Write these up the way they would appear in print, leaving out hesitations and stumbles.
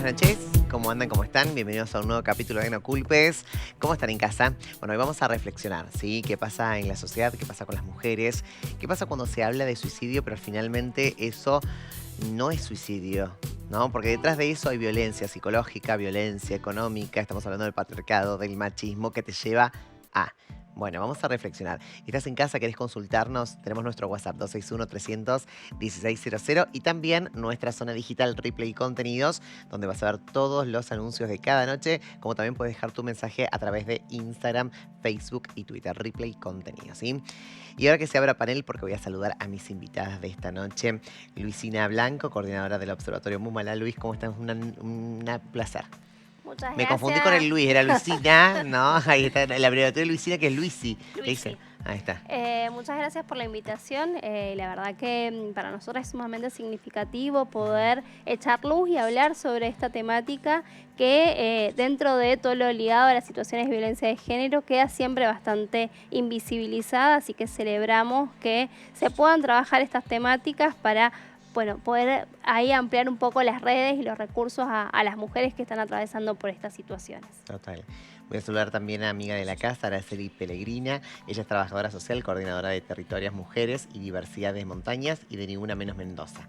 noches, ¿cómo andan? ¿Cómo están? Bienvenidos a un nuevo capítulo de No Culpes. ¿Cómo están en casa? Bueno, hoy vamos a reflexionar, ¿sí? ¿Qué pasa en la sociedad? ¿Qué pasa con las mujeres? ¿Qué pasa cuando se habla de suicidio, pero finalmente eso no es suicidio? ¿No? Porque detrás de eso hay violencia psicológica, violencia económica, estamos hablando del patriarcado, del machismo que te lleva a... Bueno, vamos a reflexionar. ¿Estás en casa? ¿Querés consultarnos? Tenemos nuestro WhatsApp 261-300-1600 y también nuestra zona digital Replay Contenidos, donde vas a ver todos los anuncios de cada noche, como también puedes dejar tu mensaje a través de Instagram, Facebook y Twitter, Replay Contenidos, ¿sí? Y ahora que se abra panel, porque voy a saludar a mis invitadas de esta noche, Luisina Blanco, coordinadora del Observatorio Mumalá. Luis, ¿cómo estás? Un placer. Muchas Me gracias. confundí con el Luis, era Luisina, ¿no? Ahí está el abreviatura de Luisina, que es Luisi. ¿Qué dicen? Ahí está. Muchas gracias por la invitación. La verdad que para nosotros es sumamente significativo poder echar luz y hablar sobre esta temática que dentro de todo lo ligado a las situaciones de violencia de género queda siempre bastante invisibilizada, así que celebramos que se puedan trabajar estas temáticas para poder ahí ampliar un poco las redes y los recursos a las mujeres que están atravesando por estas situaciones. Total. Voy a saludar también a amiga de la casa, Araceli Pellegrina. Ella es trabajadora social, coordinadora de Territorios Mujeres y Diversidad de Montañas y de Ninguna Menos Mendoza.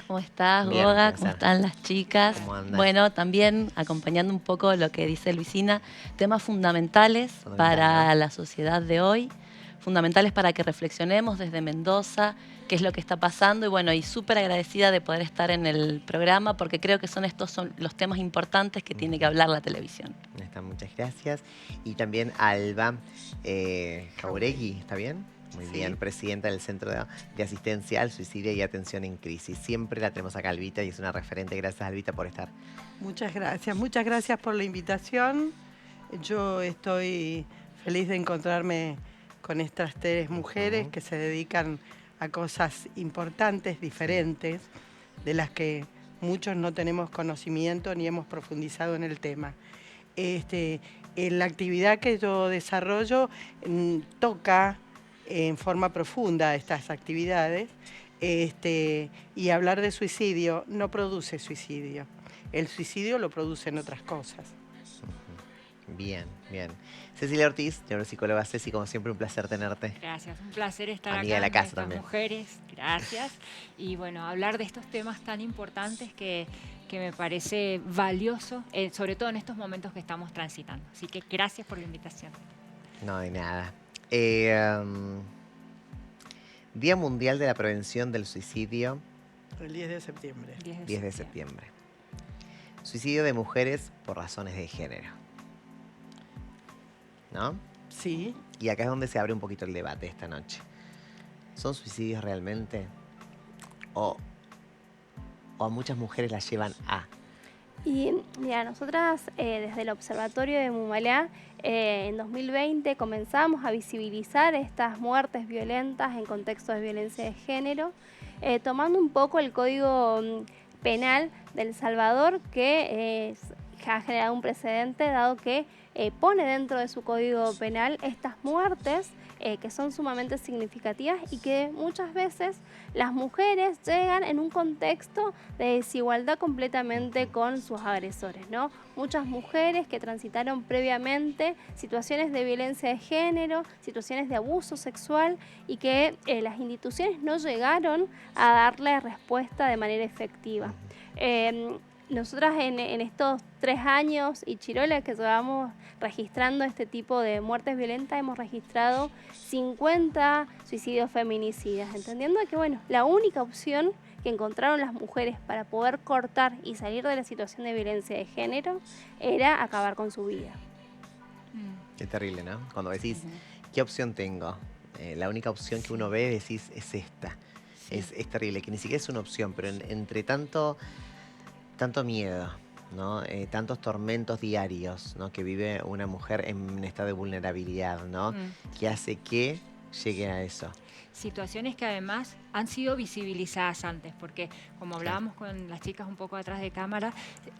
¿Cómo estás, Bien, Goga? ¿Cómo están las chicas? ¿Cómo andas? Bueno, también acompañando un poco lo que dice Luisina, temas fundamentales para la sociedad de hoy, fundamentales para que reflexionemos desde Mendoza, qué es lo que está pasando y bueno, y súper agradecida de poder estar en el programa porque creo que estos son los temas importantes que tiene que hablar la televisión. Muchas gracias. Y también Alba Jauregui, ¿está bien? Muy bien, presidenta del Centro de Asistencia al Suicidio y Atención en Crisis. Siempre la tenemos acá, Albita, y es una referente. Gracias, Albita, por estar. Muchas gracias por la invitación. Yo estoy feliz de encontrarme con estas tres mujeres que se dedican a cosas importantes, diferentes, de las que muchos no tenemos conocimiento ni hemos profundizado en el tema. En la actividad que yo desarrollo toca en forma profunda estas actividades y hablar de suicidio no produce suicidio. El suicidio lo producen otras cosas. Bien, bien. Cecilia Ortiz, neuropsicóloga. Ceci, como siempre, un placer tenerte. Gracias, un placer estar amiga acá de la casa con estas también. mujeres. Gracias. Y bueno, hablar de estos temas tan importantes que me parece valioso, sobre todo en estos momentos que estamos transitando. Así que gracias por la invitación. No, de nada. Día Mundial de la Prevención del Suicidio. El 10 de septiembre. 10 de septiembre. Suicidio de mujeres por razones de género. ¿No? Sí. Y acá es donde se abre un poquito el debate esta noche. ¿Son suicidios realmente? ¿O a muchas mujeres las llevan a? Y mira, nosotras desde el Observatorio de Mumalá en 2020 comenzamos a visibilizar estas muertes violentas en contextos de violencia de género, tomando un poco el Código Penal de El Salvador que ha generado un precedente dado que pone dentro de su Código Penal estas muertes que son sumamente significativas y que muchas veces las mujeres llegan en un contexto de desigualdad completamente con sus agresores, ¿no? Muchas mujeres que transitaron previamente situaciones de violencia de género, situaciones de abuso sexual y que las instituciones no llegaron a darle respuesta de manera efectiva. Nosotras en estos 3 años y chirola que llevamos registrando este tipo de muertes violentas hemos registrado 50 suicidios feminicidas, entendiendo que bueno, la única opción que encontraron las mujeres para poder cortar y salir de la situación de violencia de género era acabar con su vida. Es terrible, ¿no? Cuando decís, ¿qué opción tengo? La única opción que uno ve, decís, es esta. Sí. Es terrible, que ni siquiera es una opción, pero entre tanto miedo, ¿no? Tantos tormentos diarios, ¿no? Que vive una mujer en un estado de vulnerabilidad, ¿no? Que hace que llegue a eso. Situaciones que además han sido visibilizadas antes, porque como hablábamos con las chicas un poco atrás de cámara,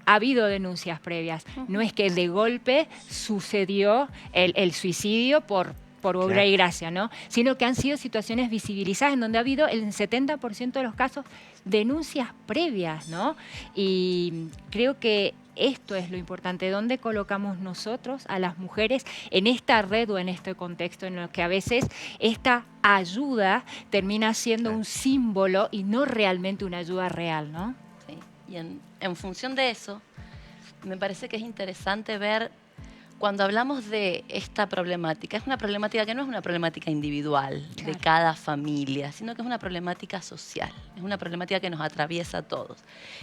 ha habido denuncias previas. No es que de golpe sucedió el suicidio por por obra Claro. y gracia, ¿no? Sino que han sido situaciones visibilizadas en donde ha habido el 70% de los casos denuncias previas, ¿no? Y creo que esto es lo importante, ¿dónde colocamos nosotros a las mujeres en esta red o en este contexto en el que a veces esta ayuda termina siendo Claro. un símbolo y no realmente una ayuda real, ¿no? Sí. Y en función de eso, me parece que es interesante ver cuando hablamos de esta problemática. Es una problemática que no es una problemática individual de Claro. cada familia, sino que es una problemática social. Es una problemática que nos atraviesa a todos.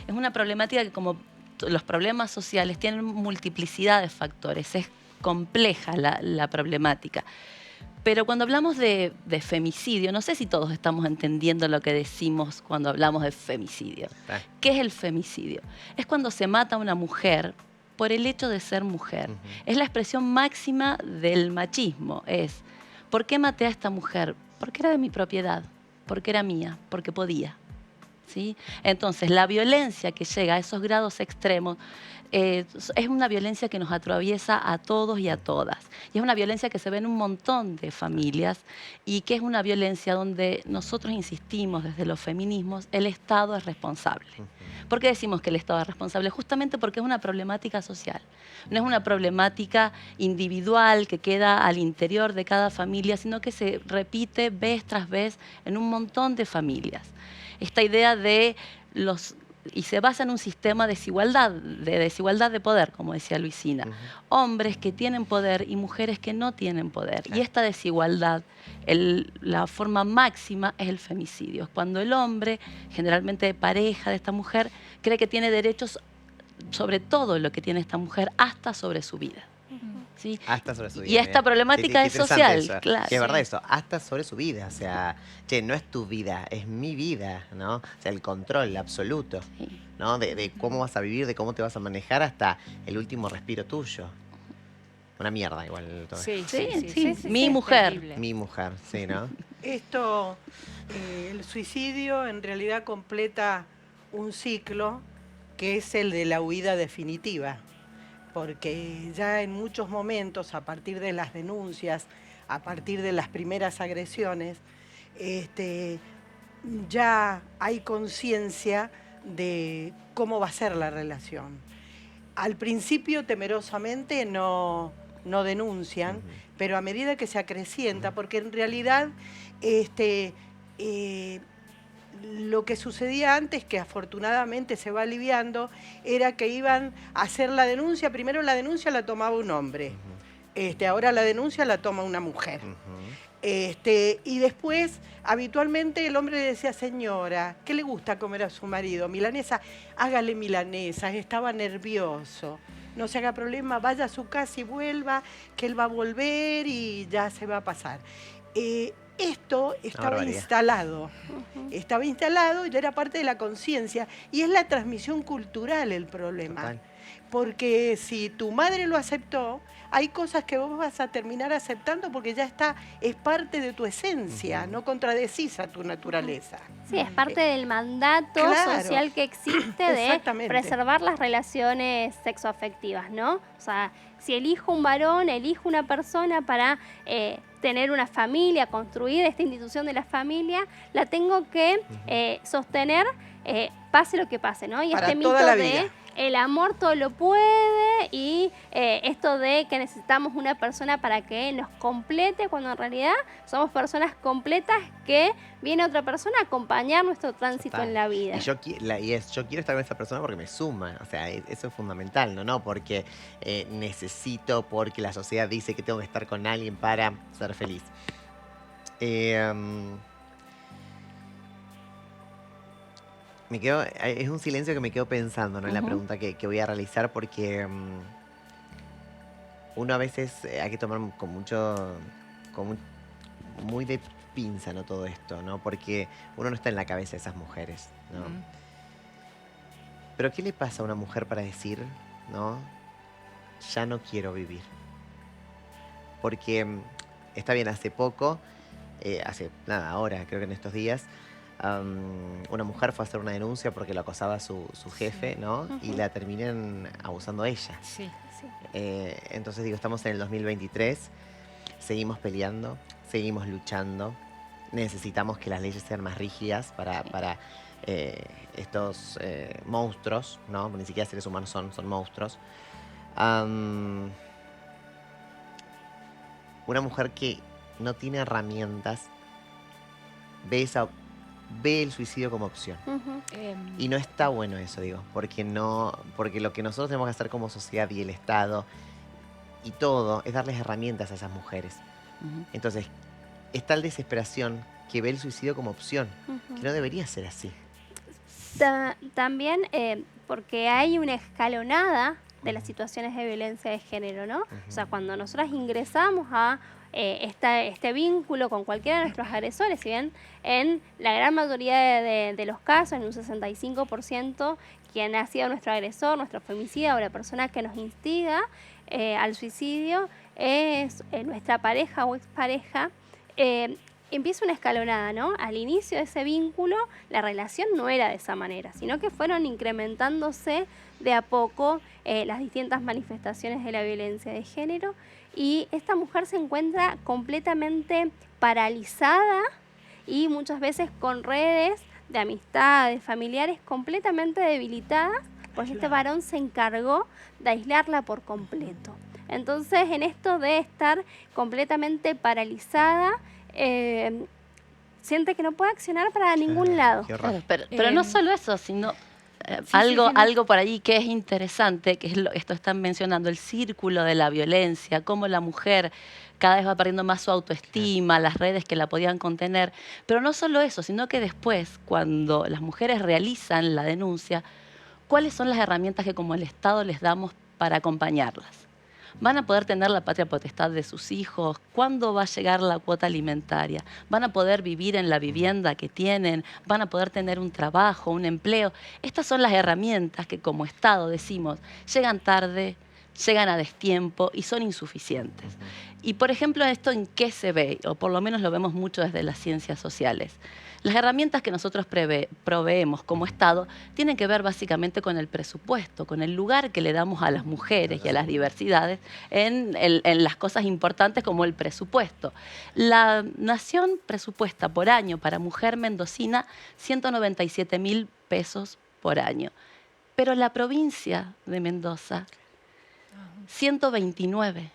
Es una problemática que, como los problemas sociales, tienen multiplicidad de factores. Es compleja la problemática. Pero cuando hablamos de femicidio, no sé si todos estamos entendiendo lo que decimos cuando hablamos de femicidio. Claro. ¿Qué es el femicidio? Es cuando se mata a una mujer por el hecho de ser mujer. Ujú. Es la expresión máxima del machismo. Es, ¿por qué maté a esta mujer? Porque era de mi propiedad, porque era mía, porque podía. ¿Sí? Entonces, la violencia que llega a esos grados extremos es una violencia que nos atraviesa a todos y a todas. Y es una violencia que se ve en un montón de familias y que es una violencia donde nosotros insistimos desde los feminismos, el Estado es responsable. ¿Por qué decimos que el Estado es responsable? Justamente porque es una problemática social. No es una problemática individual que queda al interior de cada familia, sino que se repite vez tras vez en un montón de familias. Esta idea de y se basa en un sistema de desigualdad de poder, como decía Luisina. Hombres que tienen poder y mujeres que no tienen poder. Y esta desigualdad, la forma máxima es el femicidio. Es cuando el hombre, generalmente pareja de esta mujer, cree que tiene derechos sobre todo lo que tiene esta mujer, hasta sobre su vida. ¿Sí? Hasta sobre su vida. Y esta mira. problemática Qué es interesante social, eso. claro. Que es verdad eso, hasta sobre su vida. O sea, che, no es tu vida, es mi vida, ¿no? O sea, el control absoluto, Sí. ¿no? De cómo vas a vivir, de cómo te vas a manejar hasta el último respiro tuyo. Una mierda igual todo esto. Sí. Mi mujer. Terrible. Mi mujer, sí, ¿no? Esto, el suicidio en realidad completa un ciclo que es el de la huida definitiva, porque ya en muchos momentos, a partir de las denuncias, a partir de las primeras agresiones, ya hay conciencia de cómo va a ser la relación. Al principio, temerosamente, no denuncian, pero a medida que se acrecienta, porque en realidad lo que sucedía antes, que afortunadamente se va aliviando, era que iban a hacer la denuncia. Primero la denuncia la tomaba un hombre, ahora la denuncia la toma una mujer. Y después, habitualmente, el hombre le decía: señora, ¿qué le gusta comer a su marido? Milanesa, hágale milanesas, estaba nervioso. No se haga problema, vaya a su casa y vuelva, que él va a volver y ya se va a pasar. Esto estaba instalado, y era parte de la conciencia, y es la transmisión cultural el problema. Total. Porque si tu madre lo aceptó, hay cosas que vos vas a terminar aceptando porque ya es parte de tu esencia, no contradecís a tu naturaleza. Sí, es parte del mandato Claro. social que existe de Exactamente. preservar las relaciones sexoafectivas, ¿no? O sea, si elijo un varón, elijo una persona para tener una familia, construir esta institución de la familia, la tengo que sostener, pase lo que pase, ¿no? Y Para este mito toda la de vida. el amor todo lo puede y esto de que necesitamos una persona para que nos complete, cuando en realidad somos personas completas que viene otra persona a acompañar nuestro tránsito Total. en la vida. Y yo quiero estar con esa persona porque me suma. O sea, eso es fundamental, ¿no? Porque necesito, porque la sociedad dice que tengo que estar con alguien para ser feliz. Es un silencio que me quedo pensando, ¿no? En la pregunta que voy a realizar, porque uno a veces hay que tomar muy de pinza, ¿no? Todo esto, ¿no? Porque uno no está en la cabeza de esas mujeres, ¿no? Pero ¿qué le pasa a una mujer para decir, ¿no? Ya no quiero vivir? Porque está bien, hace poco, ahora, creo que en estos días, una mujer fue a hacer una denuncia porque lo acosaba su jefe, ¿no? Y la terminan abusando ella. Sí. Entonces digo, estamos en el 2023. seguimos peleando, seguimos luchando. Necesitamos que las leyes sean más rígidas para estos monstruos, ¿no? Ni siquiera seres humanos son monstruos. Una mujer que no tiene herramientas ve el suicidio como opción. Y no está bueno eso, digo, porque lo que nosotros tenemos que hacer como sociedad y el Estado y todo es darles herramientas a esas mujeres. Entonces, es tal desesperación que ve el suicidio como opción, que no debería ser así. También porque hay una escalonada de las situaciones de violencia de género, ¿no? O sea, cuando nosotras ingresamos a este vínculo con cualquiera de nuestros agresores, si bien en la gran mayoría de los casos, en un 65%, quien ha sido nuestro agresor, nuestro femicida o la persona que nos instiga al suicidio es nuestra pareja o expareja, empieza una escalonada, ¿no? Al inicio de ese vínculo, la relación no era de esa manera, sino que fueron incrementándose de a poco las distintas manifestaciones de la violencia de género, y esta mujer se encuentra completamente paralizada y muchas veces con redes de amistades, familiares completamente debilitadas, porque este varón se encargó de aislarla por completo. Entonces, en esto de estar completamente paralizada, siente que no puede accionar para ningún lado. Claro, pero no solo eso, sino algo por ahí que es interesante, que es esto están mencionando, el círculo de la violencia, cómo la mujer cada vez va perdiendo más su autoestima, las redes que la podían contener. Pero no solo eso, sino que después, cuando las mujeres realizan la denuncia, ¿cuáles son las herramientas que como el Estado les damos para acompañarlas? ¿Van a poder tener la patria potestad de sus hijos? ¿Cuándo va a llegar la cuota alimentaria? ¿Van a poder vivir en la vivienda que tienen? ¿Van a poder tener un trabajo, un empleo? Estas son las herramientas que como Estado decimos llegan tarde, llegan a destiempo y son insuficientes. Y por ejemplo, ¿esto en qué se ve? O por lo menos lo vemos mucho desde las ciencias sociales. Las herramientas que nosotros proveemos como Estado tienen que ver básicamente con el presupuesto, con el lugar que le damos a las mujeres y a las diversidades en las cosas importantes como el presupuesto. La Nación presupuesta por año para mujer mendocina 197.000 pesos por año. Pero la provincia de Mendoza, 129.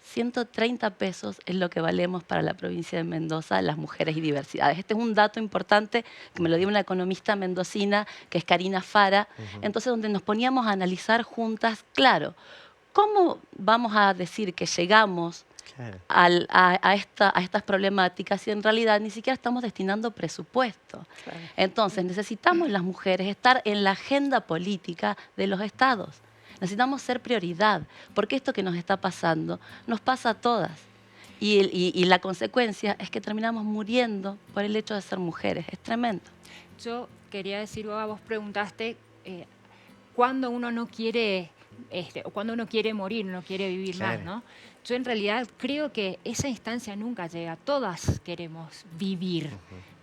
130 pesos es lo que valemos para la provincia de Mendoza, las mujeres y diversidades. Este es un dato importante que me lo dio una economista mendocina, que es Karina Fara. Entonces, donde nos poníamos a analizar juntas, claro, ¿cómo vamos a decir que llegamos a estas problemáticas si en realidad ni siquiera estamos destinando presupuesto? Entonces, necesitamos las mujeres estar en la agenda política de los estados. Necesitamos ser prioridad, porque esto que nos está pasando nos pasa a todas. Y la consecuencia es que terminamos muriendo por el hecho de ser mujeres. Es tremendo. Yo quería decir, vos preguntaste cuándo uno no quiere, o cuándo uno quiere morir, no quiere vivir más, ¿no? Yo en realidad creo que esa instancia nunca llega. Todas queremos vivir,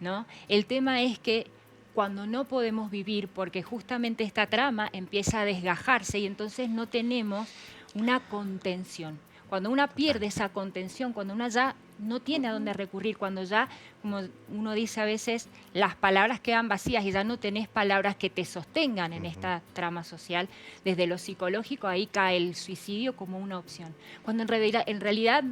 ¿no? El tema es que cuando no podemos vivir, porque justamente esta trama empieza a desgajarse y entonces no tenemos una contención. Cuando una pierde esa contención, cuando una ya no tiene a dónde recurrir, cuando ya, como uno dice a veces, las palabras quedan vacías y ya no tenés palabras que te sostengan en esta trama social, desde lo psicológico ahí cae el suicidio como una opción. Cuando en realidad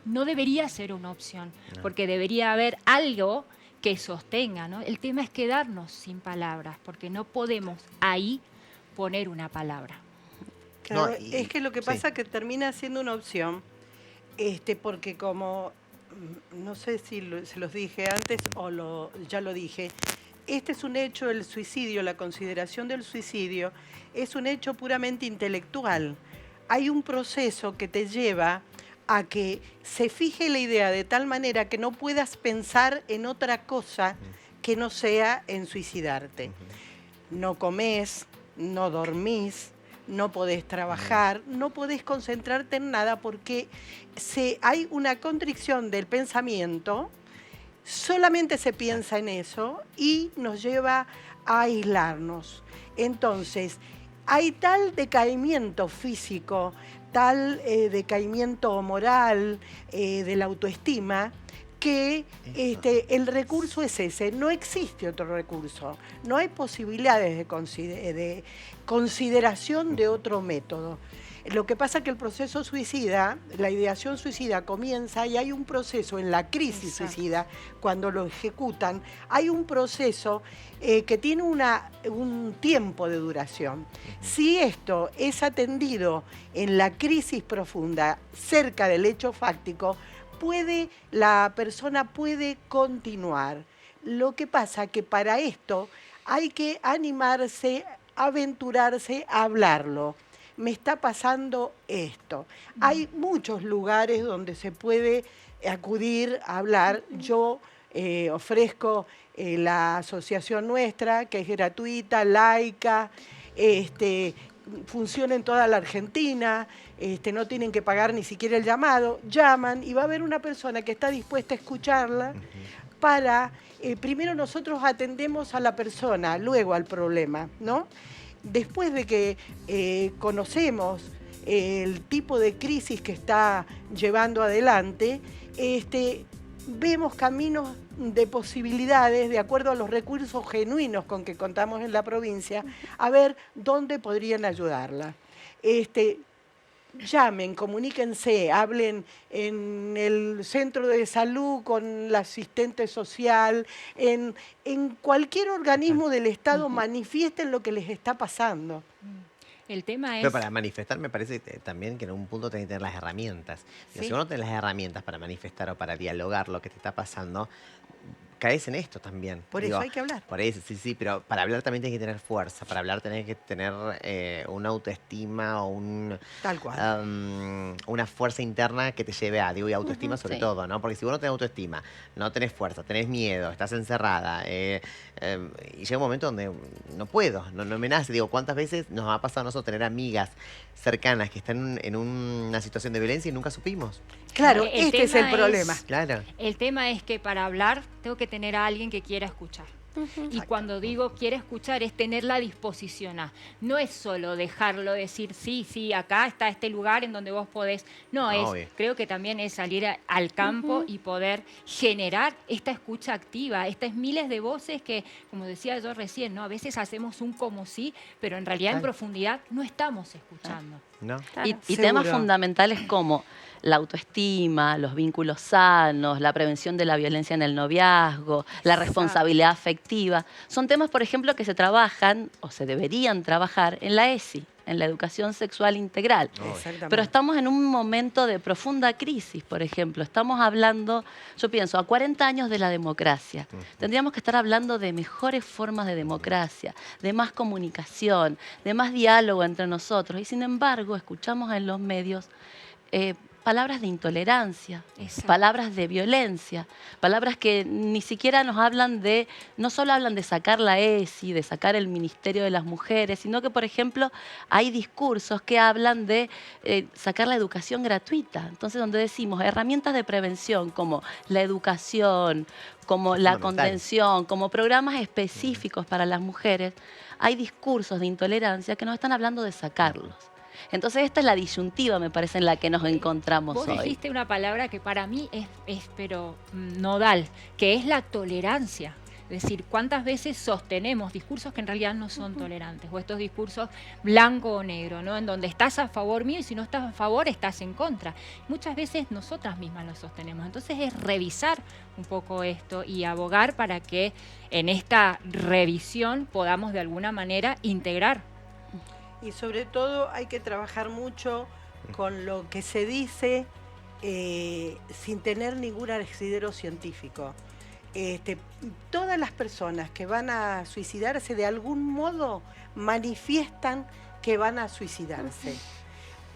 no debería ser una opción, porque debería haber algo que sostenga, ¿no? El tema es quedarnos sin palabras, porque no podemos ahí poner una palabra. Claro, es que lo que pasa es que termina siendo una opción, porque como, no sé si se los dije antes o ya lo dije, este es un hecho, el suicidio, la consideración del suicidio, es un hecho puramente intelectual. Hay un proceso que te lleva a que se fije la idea de tal manera que no puedas pensar en otra cosa que no sea en suicidarte. No comés, no dormís, no podés trabajar, no podés concentrarte en nada porque hay una constricción del pensamiento, solamente se piensa en eso y nos lleva a aislarnos. Entonces, hay tal decaimiento físico, tal decaimiento moral de la autoestima, que el recurso es ese, no existe otro recurso, no hay posibilidades de consideración de otro método. Lo que pasa es que el proceso suicida, la ideación suicida comienza y hay un proceso en la crisis suicida, cuando lo ejecutan, hay un proceso que tiene un tiempo de duración. Si esto es atendido en la crisis profunda, cerca del hecho fáctico, la persona puede continuar. Lo que pasa que para esto hay que animarse, aventurarse a hablarlo. Me está pasando esto. Hay muchos lugares donde se puede acudir a hablar. Yo ofrezco la asociación nuestra, que es gratuita, laica, funciona en toda la Argentina, no tienen que pagar ni siquiera el llamado, llaman y va a haber una persona que está dispuesta a escucharla para, primero nosotros atendemos a la persona, luego al problema, ¿no? Después de que conocemos el tipo de crisis que está llevando adelante, vemos caminos de posibilidades, de acuerdo a los recursos genuinos con que contamos en la provincia, a ver dónde podrían ayudarla. Llamen, comuníquense, hablen en el centro de salud con la asistente social, en cualquier organismo del Estado manifiesten lo que les está pasando. El tema es... Pero para manifestar me parece también que en un punto tenés que tener las herramientas. Sí. Si vos no tenés las herramientas para manifestar o para dialogar lo que te está pasando, caes en esto también. Por eso hay que hablar. Por eso, sí, pero para hablar también tienes que tener fuerza. Para hablar tenés que tener una autoestima o Tal cual. una fuerza interna que te lleve a, digo, y autoestima sobre todo, ¿no? Porque si vos no tenés autoestima, no tenés fuerza, tenés miedo, estás encerrada, y llega un momento donde no puedo, no me nace. Digo, ¿cuántas veces nos ha pasado a nosotros tener amigas cercanas que están en una situación de violencia y nunca supimos? Claro, El este es el tema problema. Claro. El tema es que para hablar tengo que tener a alguien que quiera escuchar. Y cuando digo quiere escuchar es tener la disposición a. No es solo dejarlo decir, sí, acá está este lugar en donde vos podés. No, creo que también es salir al campo y poder generar esta escucha activa, estas miles de voces que, como decía yo recién, ¿no? A veces hacemos un como sí, pero en realidad en profundidad no estamos escuchando. ¿No? Claro. Y temas fundamentales como la autoestima, los vínculos sanos, la prevención de la violencia en el noviazgo, la responsabilidad afectiva, son temas, por ejemplo, que se trabajan o se deberían trabajar en la ESI, en la educación sexual integral. Pero estamos en un momento de profunda crisis, por ejemplo. Estamos hablando, yo pienso, a 40 años de la democracia. Tendríamos que estar hablando de mejores formas de democracia, de más comunicación, de más diálogo entre nosotros. Y sin embargo, escuchamos en los medios palabras de intolerancia, palabras de violencia, palabras que ni siquiera nos hablan de, no solo hablan de sacar la ESI, de sacar el Ministerio de las Mujeres, sino que, por ejemplo, hay discursos que hablan de sacar la educación gratuita. Entonces, donde decimos herramientas de prevención como la educación, como la contención, como programas específicos para las mujeres, hay discursos de intolerancia que nos están hablando de sacarlos. Entonces esta es la disyuntiva, me parece, en la que nos encontramos hoy. Vos dijiste una palabra que para mí es pero nodal, que es la tolerancia. Es decir, ¿cuántas veces sostenemos discursos que en realidad no son tolerantes? O estos discursos blanco o negro, ¿no? En donde estás a favor mío y si no estás a favor, estás en contra. Muchas veces nosotras mismas lo sostenemos. Entonces es revisar un poco esto y abogar para que en esta revisión podamos de alguna manera integrar. Y sobre todo hay que trabajar mucho con lo que se dice sin tener ningún asidero científico. Todas las personas que van a suicidarse de algún modo manifiestan que van a suicidarse.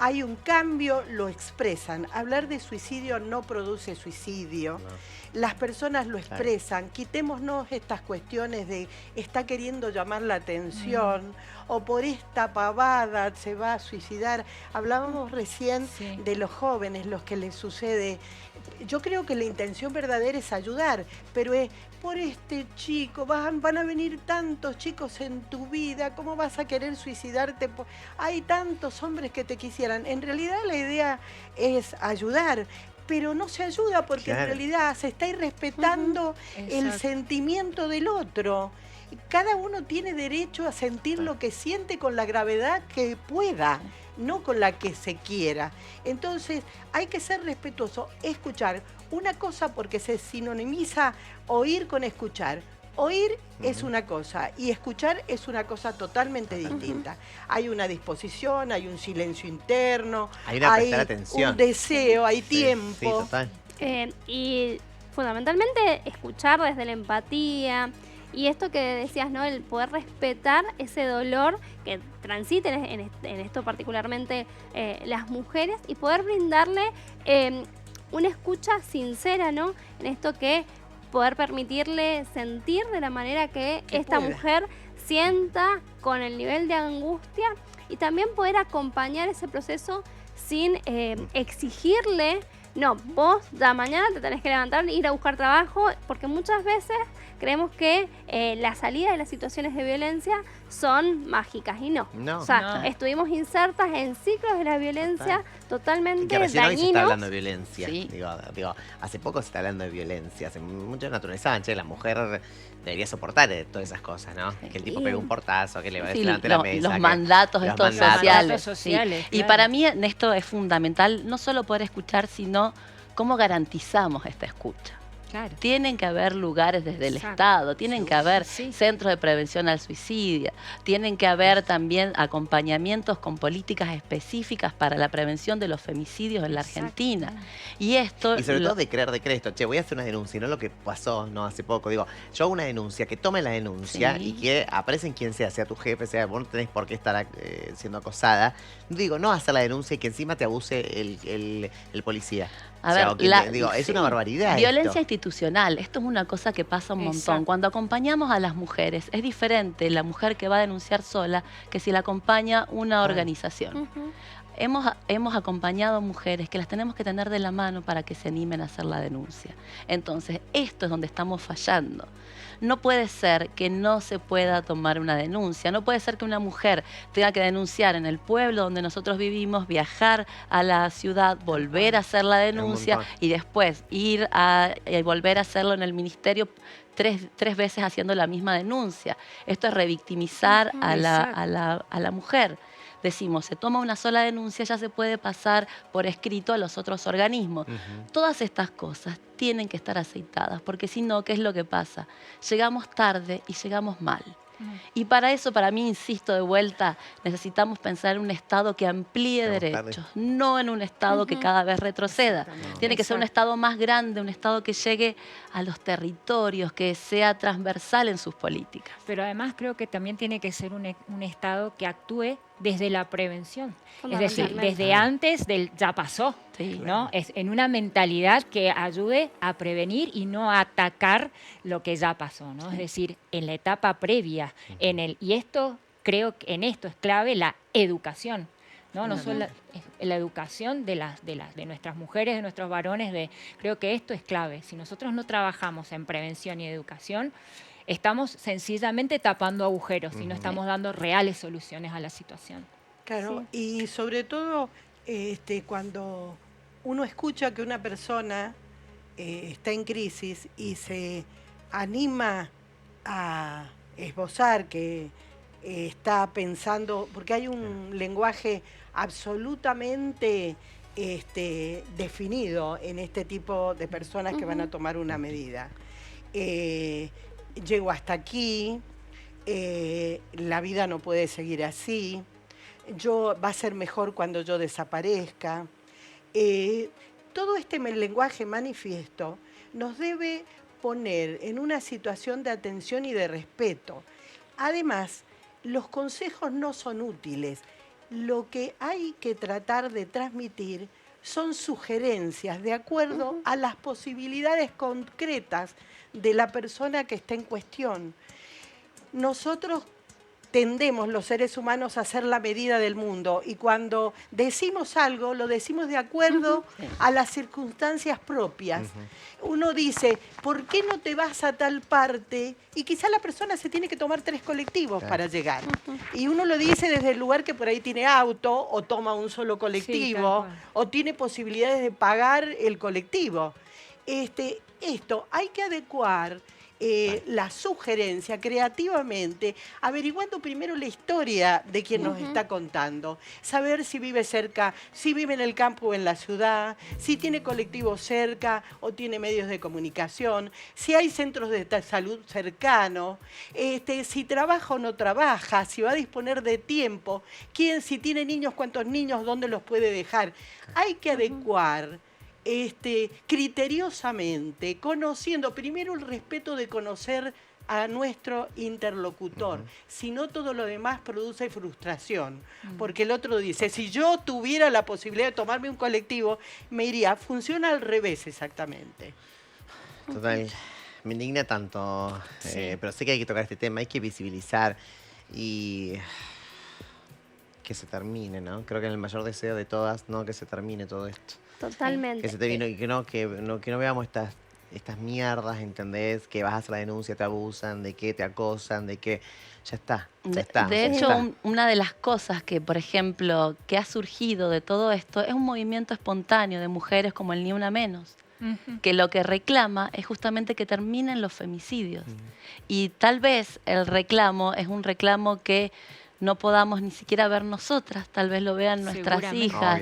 Hay un cambio, lo expresan. Hablar de suicidio no produce suicidio. No. Las personas lo expresan. Quitémonos estas cuestiones de está queriendo llamar la atención o por esta pavada se va a suicidar. Hablábamos recién de los jóvenes, los que les sucede. Yo creo que la intención verdadera es ayudar, pero por este chico, van a venir tantos chicos en tu vida, ¿cómo vas a querer suicidarte? Hay tantos hombres que te quisieran. En realidad la idea es ayudar, pero no se ayuda porque en realidad se está irrespetando el sentimiento del otro. Cada uno tiene derecho a sentir lo que siente con la gravedad que pueda, no con la que se quiera. Entonces hay que ser respetuoso, escuchar. Una cosa porque se sinonimiza oír con escuchar. Oír es una cosa y escuchar es una cosa totalmente distinta. Hay una disposición, hay un silencio interno, hay prestar atención. Un deseo, hay tiempo. Sí, total. Y fundamentalmente escuchar desde la empatía y esto que decías, ¿no? El poder respetar ese dolor que transiten en esto particularmente las mujeres y poder brindarle una escucha sincera, ¿no? En esto que poder permitirle sentir de la manera que esta mujer sienta con el nivel de angustia y también poder acompañar ese proceso sin exigirle, no, vos ya mañana te tenés que levantar e ir a buscar trabajo, porque muchas veces creemos que la salida de las situaciones de violencia son mágicas y no. O sea, estuvimos insertas en ciclos de la violencia totalmente dañinos. Hoy se está hablando de violencia. Sí. Digo, hace poco se está hablando de violencia, hace mucho naturalizaban, la mujer debería soportar todas esas cosas, ¿no? Que el tipo pegue un portazo, que le va a delante de la mesa. Los mandatos estos sociales. Sociales, Y para mí en esto es fundamental no solo poder escuchar, sino cómo garantizamos esta escucha. Claro. Tienen que haber lugares desde el Estado, tienen que haber centros de prevención al suicidio, tienen que haber también acompañamientos con políticas específicas para la prevención de los femicidios en la Argentina. Y esto... Y sobre todo de creer esto. Che, voy a hacer una denuncia, no lo que pasó hace poco. Digo, yo hago una denuncia, que tome la denuncia y que aparecen quien sea tu jefe, vos no tenés por qué estar siendo acosada. Digo, no hacer la denuncia y que encima te abuse el policía. A ver, es una barbaridad. Violencia institucional, esto es una cosa que pasa un montón. Cuando acompañamos a las mujeres, es diferente la mujer que va a denunciar sola que si la acompaña una organización. Hemos acompañado mujeres que las tenemos que tener de la mano para que se animen a hacer la denuncia. Entonces, esto es donde estamos fallando. No puede ser que no se pueda tomar una denuncia. No puede ser que una mujer tenga que denunciar en el pueblo donde nosotros vivimos, viajar a la ciudad, volver a hacer la denuncia y después ir a volver a hacerlo en el ministerio tres veces haciendo la misma denuncia. Esto es revictimizar a la mujer. Decimos, se toma una sola denuncia, ya se puede pasar por escrito a los otros organismos. Todas estas cosas tienen que estar aceitadas, porque si no, ¿qué es lo que pasa? Llegamos tarde y llegamos mal. Y para eso, para mí, insisto de vuelta, necesitamos pensar en un Estado que amplíe derechos, no en un Estado que cada vez retroceda. Tiene que ser un Estado más grande, un Estado que llegue a los territorios, que sea transversal en sus políticas. Pero además creo que también tiene que ser un Estado que actúe desde la prevención. Es decir, desde antes del ya pasó, ¿no? Es en una mentalidad que ayude a prevenir y no a atacar lo que ya pasó, ¿no? Es decir, en la etapa previa, y esto creo que en esto es clave la educación, ¿no? No solo la educación de nuestras mujeres, de nuestros varones, creo que esto es clave. Si nosotros no trabajamos en prevención y educación, estamos sencillamente tapando agujeros y no estamos dando reales soluciones a la situación. Claro, y sobre todo cuando uno escucha que una persona está en crisis y se anima a esbozar que está pensando, porque hay un lenguaje absolutamente definido en este tipo de personas que van a tomar una medida. Llego hasta aquí, la vida no puede seguir así, va a ser mejor cuando yo desaparezca. Todo este lenguaje manifiesto nos debe poner en una situación de atención y de respeto. Además, los consejos no son útiles. Lo que hay que tratar de transmitir son sugerencias de acuerdo a las posibilidades concretas de la persona que está en cuestión. Nosotros tendemos los seres humanos a ser la medida del mundo y cuando decimos algo, lo decimos de acuerdo a las circunstancias propias. Uno dice, ¿por qué no te vas a tal parte? Y quizá la persona se tiene que tomar 3 colectivos para llegar. Y uno lo dice desde el lugar que por ahí tiene auto o toma un solo colectivo o tiene posibilidades de pagar el colectivo. Esto hay que adecuar la sugerencia creativamente, averiguando primero la historia de quien nos está contando. Saber si vive cerca, si vive en el campo o en la ciudad, si tiene colectivo cerca o tiene medios de comunicación, si hay centros de salud cercanos, si trabaja o no trabaja, si va a disponer de tiempo, quién, si tiene niños, cuántos niños, dónde los puede dejar. Hay que adecuar criteriosamente, conociendo primero el respeto de conocer a nuestro interlocutor, si no todo lo demás produce frustración, porque el otro dice, si yo tuviera la posibilidad de tomarme un colectivo, me iría, funciona al revés exactamente. Total, me indigna tanto, pero sé que hay que tocar este tema, hay que visibilizar y que se termine, ¿no? Creo que el mayor deseo de todas, ¿no? Que se termine todo esto. Totalmente. Que se termine y que no veamos estas mierdas, ¿entendés? Que vas a hacer la denuncia, te abusan, de que te acosan, de que ya está, ya está. De hecho, una de las cosas que, por ejemplo, que ha surgido de todo esto es un movimiento espontáneo de mujeres como el Ni Una Menos, que lo que reclama es justamente que terminen los femicidios. Y tal vez el reclamo es un reclamo que no podamos ni siquiera ver nosotras, tal vez lo vean nuestras hijas,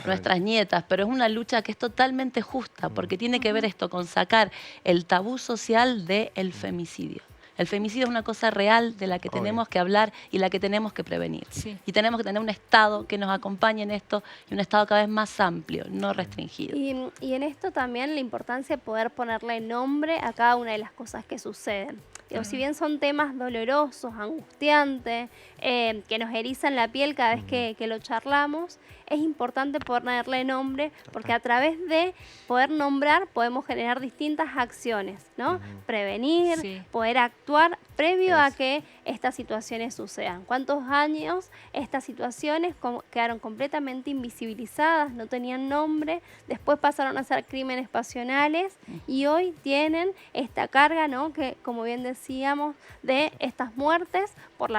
nuestras nietas, pero es una lucha que es totalmente justa, porque tiene que ver esto con sacar el tabú social del femicidio. El femicidio es una cosa real de la que tenemos que hablar y la que tenemos que prevenir. Y tenemos que tener un Estado que nos acompañe en esto y un Estado cada vez más amplio, no restringido. Y en esto también la importancia de poder ponerle nombre a cada una de las cosas que suceden. Si bien son temas dolorosos, angustiantes, que nos erizan la piel cada vez que lo charlamos, es importante ponerle nombre porque a través de poder nombrar podemos generar distintas acciones, ¿no? Prevenir, poder actuar previo a que estas situaciones sucedan. ¿Cuántos años estas situaciones quedaron completamente invisibilizadas, no tenían nombre, después pasaron a ser crímenes pasionales y hoy tienen esta carga, ¿no? Que, como bien decíamos, de estas muertes por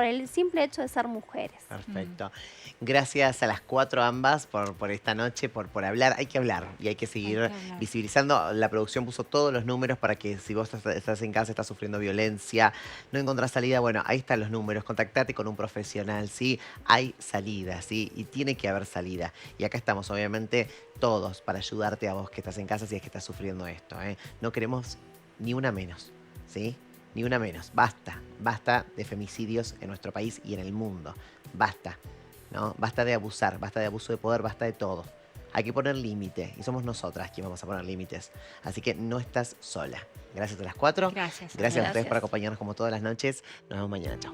el simple hecho de ser mujeres. Perfecto. Gracias a las 4 ambas por esta noche, por hablar. Hay que hablar y hay que seguir visibilizando. La producción puso todos los números para que si vos estás en casa, estás sufriendo violencia, no encontrás salida, bueno, ahí están los números. Contactate con un profesional, ¿sí? Hay salida, ¿sí? Y tiene que haber salida. Y acá estamos, obviamente, todos para ayudarte a vos que estás en casa si es que estás sufriendo esto, ¿eh? No queremos ni una menos, ¿sí? Ni una menos. Basta, basta de femicidios en nuestro país y en el mundo. Basta, ¿no? Basta de abusar, basta de abuso de poder, basta de todo. Hay que poner límite y somos nosotras quienes vamos a poner límites. Así que no estás sola. Gracias a las 4. Gracias. Gracias a ustedes por acompañarnos como todas las noches. Nos vemos mañana. Chao.